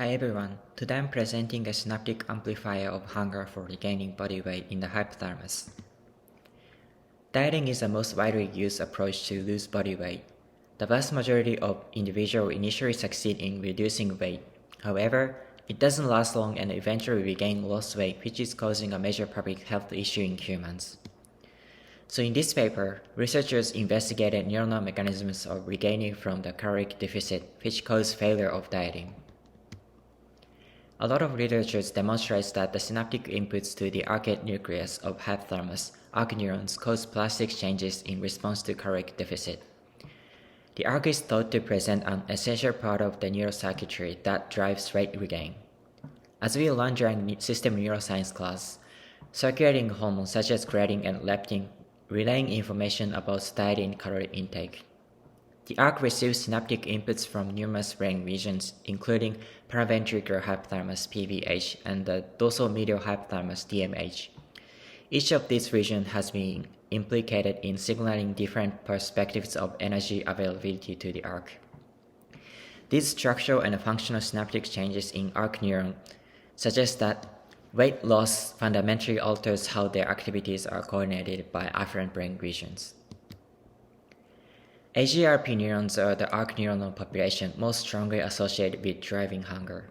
Hi everyone, today I'm presenting a synaptic amplifier of hunger for regaining body weight in the hypothalamus. Dieting is the most widely used approach to lose body weight. The vast majority of individuals initially succeed in reducing weight. However, it doesn't last long and eventually regain lost weight, which is causing a major public health issue in humans. So in this paper, researchers investigated neuronal mechanisms of regaining from the caloric deficit, which cause failure of dieting. A lot of literature demonstrates that the synaptic inputs to the arcade nucleus of hypothalamus, arc neurons, cause plastic changes in response to caloric deficit. The arc is thought to present an essential part of the neurocircuitry that drives weight regain. As we learned during system neuroscience class, circulating hormones such as ghrelin and leptin relaying information about satiety and calorie intake. The arc receives synaptic inputs from numerous brain regions, including paraventricular hypothalamus (PVH) and the dorsal medial hypothalamus (DMH). Each of these regions has been implicated in signaling different perspectives of energy availability to the arc. These structural and functional synaptic changes in arc neuron suggest that weight loss fundamentally alters how their activities are coordinated by afferent brain regions. AGRP neurons are the arc neuronal population most strongly associated with driving hunger.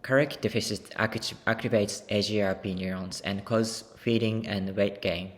Caloric deficit activates AGRP neurons and causes feeding and weight gain.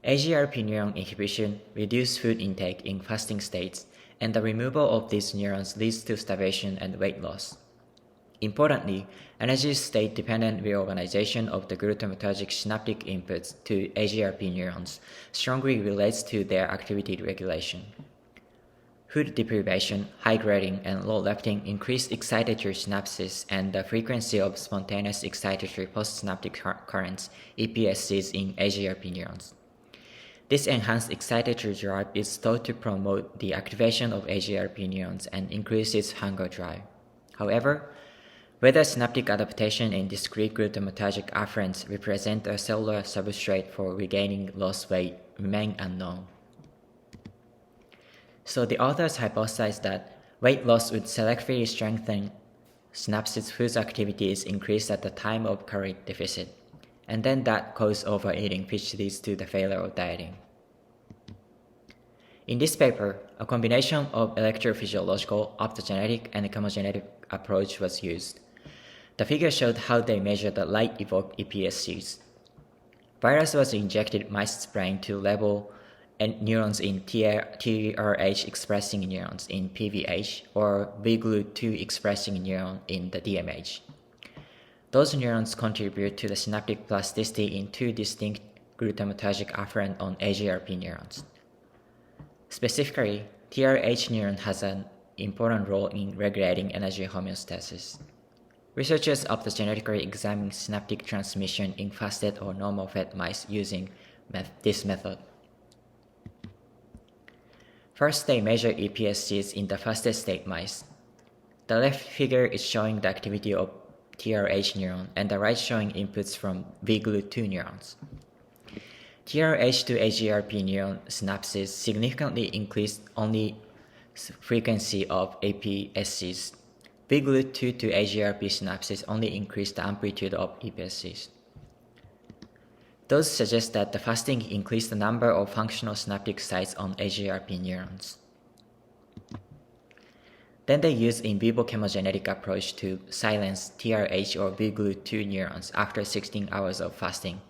AGRP neuron inhibition reduces food intake in fasting states, and the removal of these neurons leads to starvation and weight loss. Importantly, energy state-dependent reorganization of the glutamatergic synaptic inputs to AGRP neurons strongly relates to their activity regulation. Food deprivation, high ghrelin, and low leptin increase excitatory synapses and the frequency of spontaneous excitatory postsynaptic currents (EPSCs) in AGRP neurons. This enhanced excitatory drive is thought to promote the activation of AGRP neurons and increases hunger drive. However, whether synaptic adaptation and discrete glutamatergic afferents represent a cellular substrate for regaining lost weight remain unknown. So the authors hypothesized that weight loss would selectively strengthen synapses whose activity is increased at the time of caloric deficit, and then that causes overeating, which leads to the failure of dieting. In this paper, a combination of electrophysiological, optogenetic, and chemogenetic approach was used. The figure showed how they measured the light-evoked EPSCs. Virus was injected in mice's brain to level neurons in TRH expressing neurons in PVH or VGLUT2 expressing neuron in the DMH. Those neurons contribute to the synaptic plasticity in two distinct glutamatergic afferent on AGRP neurons. Specifically, TRH neuron has an important role in regulating energy homeostasis. Researchers optogenetically examined synaptic transmission in fasted or normal-fed mice using this method. First, they measured EPSCs in the fasted state mice. The left figure is showing the activity of TRH neuron, and the right showing inputs from VGLUT2 neurons. TRH to AGRP neuron synapses significantly increased only frequency of EPSCs. VGLUT2 to AGRP synapses only increased the amplitude of EPSCs. Those suggest that the fasting increased the number of functional synaptic sites on AGRP neurons. Then they used in vivo chemogenetic approach to silence TRH or VGLUT2 neurons after 16 hours of fasting.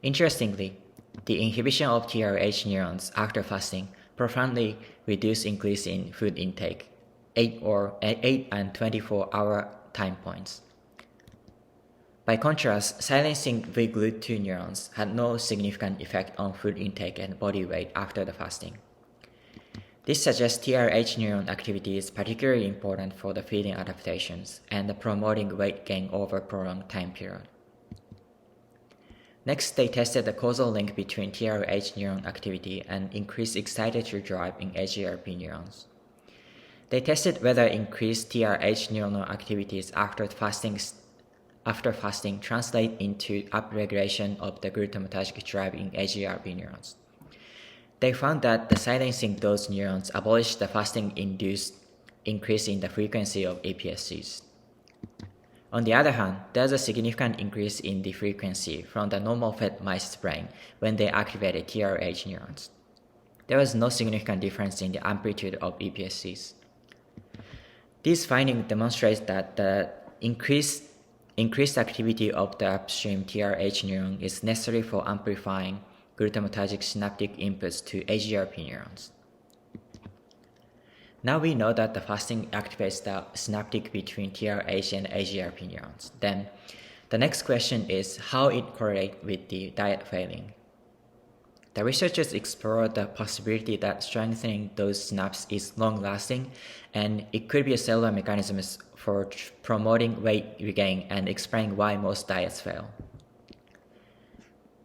Interestingly, the inhibition of TRH neurons after fasting profoundly reduced increase in food intake, 8 and 24-hour time points. By contrast, silencing VGLUT2 neurons had no significant effect on food intake and body weight after the fasting. This suggests TRH neuron activity is particularly important for the feeding adaptations and promoting weight gain over prolonged time period. Next, they tested the causal link between TRH neuron activity and increased excitatory drive in AGRP neurons. They tested whether increased TRH neuronal activities after fasting translate into upregulation of the glutamatergic drive in AGRP neurons. They found that the silencing those neurons abolished the fasting-induced increase in the frequency of APSCs. On the other hand, there's a significant increase in the frequency from the normal fed mice's brain when they activated TRH neurons. There was no significant difference in the amplitude of APSCs. This finding demonstrates that the increased activity of the upstream TRH neuron is necessary for amplifying glutamatergic synaptic inputs to AGRP neurons. Now we know that the fasting activates the synaptic between TRH and AGRP neurons. Then, the next question is how it correlates with the diet failing. The researchers explored the possibility that strengthening those synapses is long-lasting, and it could be a cellular mechanism for promoting weight regain and explaining why most diets fail.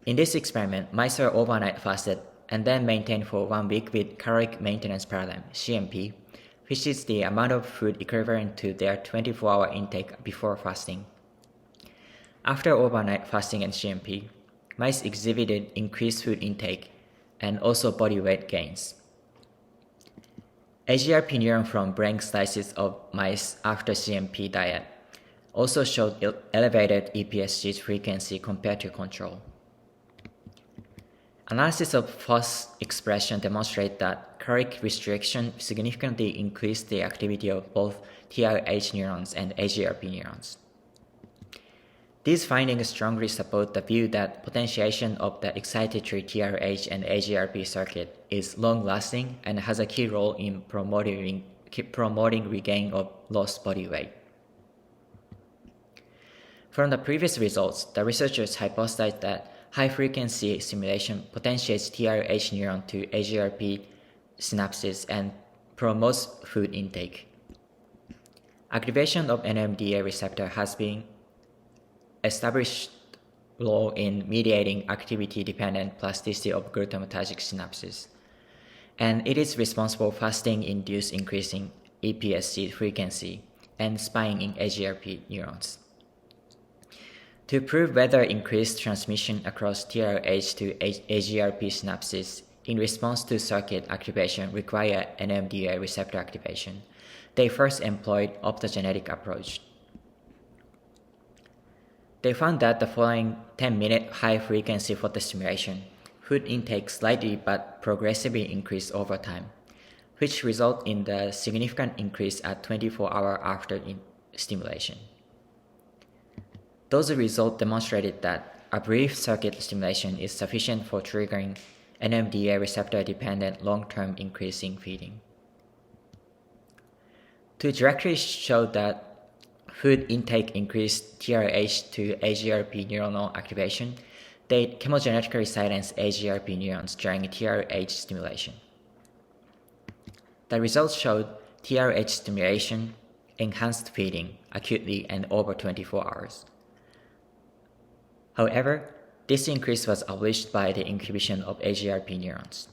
In this experiment, mice were overnight fasted and then maintained for 1 week with caloric maintenance paradigm, CMP, which is the amount of food equivalent to their 24-hour intake before fasting. After overnight fasting and CMP, mice exhibited increased food intake and also body weight gains. AGRP neuron from brain slices of mice after CMP diet also showed elevated EPSG frequency compared to control. Analysis of FOS expression demonstrates that caloric restriction significantly increased the activity of both TRH neurons and AGRP neurons. These findings strongly support the view that potentiation of the excitatory TRH and AGRP circuit is long-lasting and has a key role in promoting regain of lost body weight. From the previous results, the researchers hypothesized that high-frequency stimulation potentiates TRH neuron to AGRP synapses and promotes food intake. Activation of NMDA receptor has been established role in mediating activity-dependent plasticity of glutamatergic synapses, and it is responsible for fasting-induced increasing EPSC frequency and spike in AGRP neurons. To prove whether increased transmission across TRH to AGRP synapses in response to circuit activation require NMDA receptor activation, they first employed optogenetic approach. They found that the following 10-minute high-frequency photostimulation, food intake slightly but progressively increased over time, which result in the significant increase at 24 hours after stimulation. Those results demonstrated that a brief circuit stimulation is sufficient for triggering NMDA receptor-dependent long-term increase in feeding. To directly show that food intake increased TRH to AGRP neuronal activation, they chemogenetically silenced AGRP neurons during TRH stimulation. The results showed TRH stimulation enhanced feeding acutely and over 24 hours. However, this increase was abolished by the inhibition of AGRP neurons.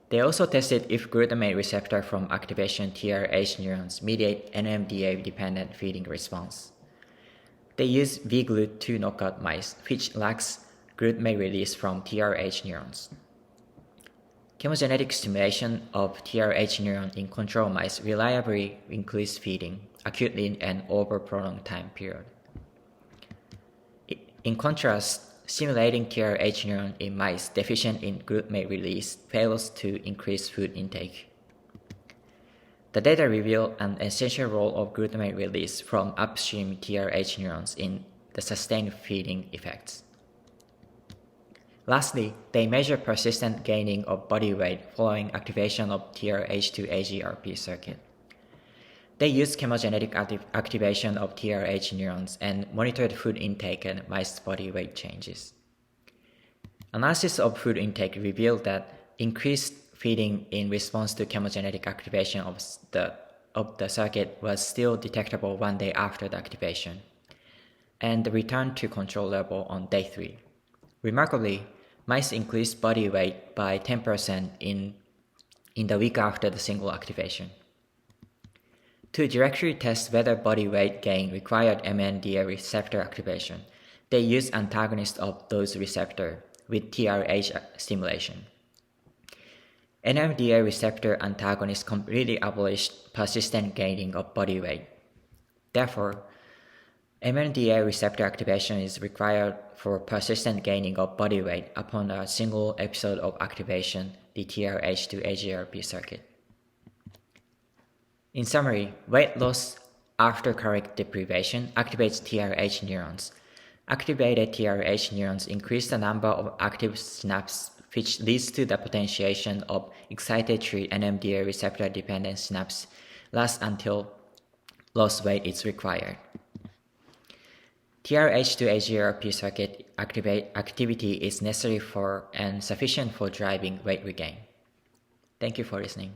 They also tested if glutamate receptor from activation TRH neurons mediate NMDA-dependent feeding response. They used VGLUT2 knockout mice, which lacks glutamate release from TRH neurons. Chemogenetic stimulation of TRH neuron in control mice reliably increased feeding acutely and over prolonged time period. In contrast, stimulating TRH neuron in mice deficient in glutamate release fails to increase food intake. The data reveal an essential role of glutamate release from upstream TRH neurons in the sustained feeding effects. Lastly, they measure persistent gaining of body weight following activation of TRH to AGRP circuit. They used chemogenetic activation of TRH neurons and monitored food intake and mice body weight changes. Analysis of food intake revealed that increased feeding in response to chemogenetic activation of the circuit was still detectable 1 day after the activation, and returned to control level on day 3. Remarkably, mice increased body weight by 10% in the week after the single activation. To directly test whether body weight gain required NMDA receptor activation, they used antagonists of those receptors with TRH stimulation. NMDA receptor antagonists completely abolish persistent gaining of body weight. Therefore, NMDA receptor activation is required for persistent gaining of body weight upon a single episode of activation, the TRH to AGRP circuit. In summary, weight loss after caloric deprivation activates TRH neurons. Activated TRH neurons increase the number of active synapses, which leads to the potentiation of excitatory NMDA receptor dependent synapses last until lost weight is required. TRH to AGRP circuit activity is necessary for and sufficient for driving weight regain. Thank you for listening.